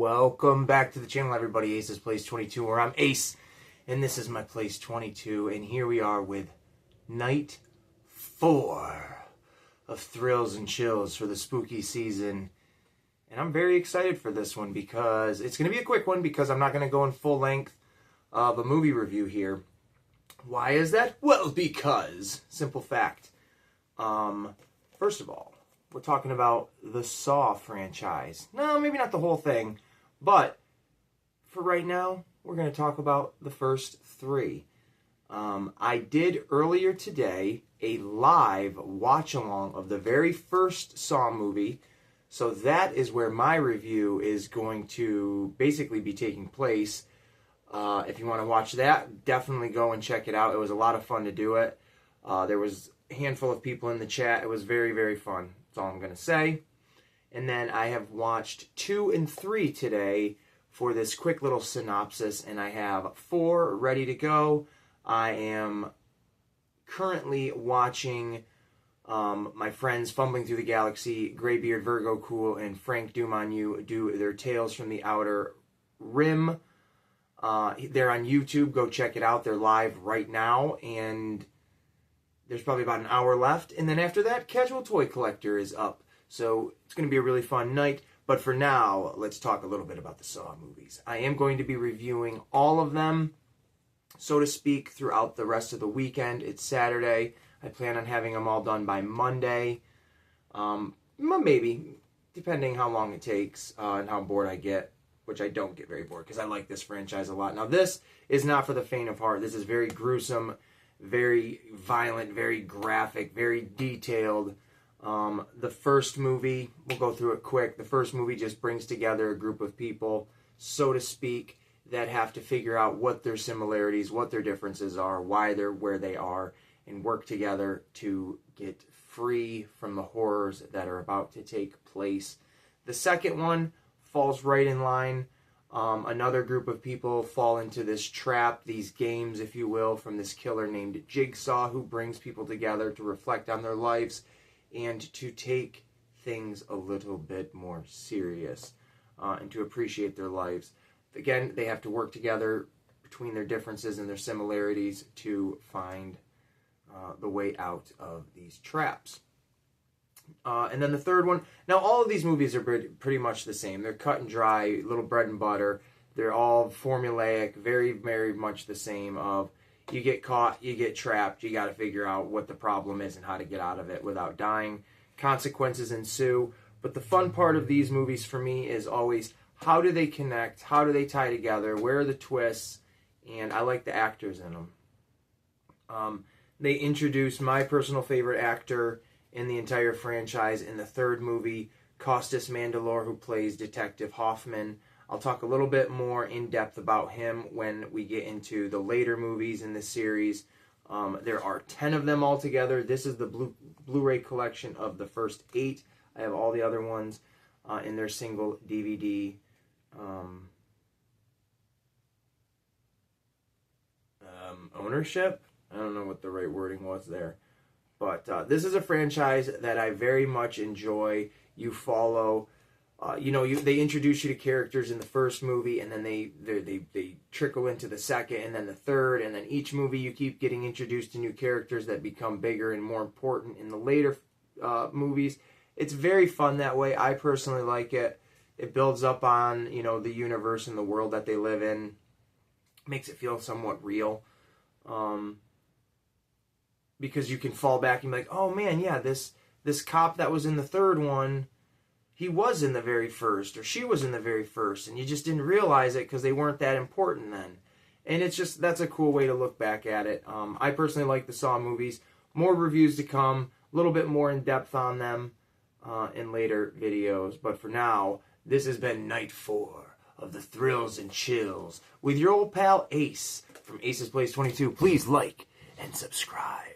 Welcome back to the channel, everybody. Ace's Place 22, where I'm Ace, and this is my Place 22, and here we are with Night 4 of Thrills and Chills for the spooky season. And I'm very excited for this one because it's going to be a quick one because I'm not going to go in full length of a movie review here. Why is that? Well, because, simple fact, first of all, we're talking about the Saw franchise. No, maybe not the whole thing, but for right now, we're going to talk about the first three. I did earlier today a live watch-along of the very first Saw movie, so that is where my review is going to basically be taking place. If you want to watch that, definitely go and check it out. It was a lot of fun to do it. There was a handful of people in the chat. It was very, very fun. That's all I'm going to say. And then I have watched 2 and 3 today for this quick little synopsis, and I have 4 ready to go. I am currently watching my friends Fumbling Through the Galaxy, Graybeard, Virgo Cool, and Frank Dumanu do their Tales from the Outer Rim. They're on YouTube. Go check it out. They're live right now, and there's probably about an hour left. And then after that, Casual Toy Collector is up. So it's going to be a really fun night. But for now, let's talk a little bit about the Saw movies. I am going to be reviewing all of them, so to speak, throughout the rest of the weekend. It's Saturday. I plan on having them all done by Monday. Maybe, depending how long it takes and how bored I get, which I don't get very bored because I like this franchise a lot. Now, this is not for the faint of heart. This is very gruesome, very violent, very graphic, very detailed. The first movie, we'll go through it quick. The first movie just brings together a group of people, so to speak, that have to figure out what their similarities, what their differences are, why they're where they are, and work together to get free from the horrors that are about to take place. The second one falls right in line. Another group of people fall into this trap, these games, if you will, from this killer named Jigsaw, who brings people together to reflect on their lives and to take things a little bit more serious and to appreciate their lives. Again, they have to work together between their differences and their similarities to find the way out of these traps. And then the third one. Now, all of these movies are pretty much the same. They're cut and dry, little bread and butter. They're all formulaic, very, very much the same of you get caught, you get trapped, you got to figure out what the problem is and how to get out of it without dying. Consequences ensue. But the fun part of these movies for me is always how do they connect, how do they tie together, where are the twists, and I like the actors in them. They introduced my personal favorite actor in the entire franchise in the third movie, Costas Mandylor, who plays Detective Hoffman. I'll talk a little bit more in depth about him when we get into the later movies in this series. There are 10 of them altogether. This is the Blu-ray collection of the first 8. I have all the other ones in their single DVD ownership. I don't know what the right wording was there. But this is a franchise that I very much enjoy. You follow, they introduce you to characters in the first movie, and then they trickle into the second, and then the third, and then each movie you keep getting introduced to new characters that become bigger and more important in the later movies. It's very fun that way. I personally like it. It builds up on, the universe and the world that they live in. Makes it feel somewhat real. Because you can fall back and be like, oh man, yeah, this cop that was in the third one, he was in the very first, or she was in the very first, and you just didn't realize it because they weren't that important then. And it's just, that's a cool way to look back at it. I personally like the Saw movies. More reviews to come, a little bit more in depth on them in later videos. But for now, this has been Night 4 of the Thrills and Chills with your old pal Ace from Ace's Place 22. Please like and subscribe.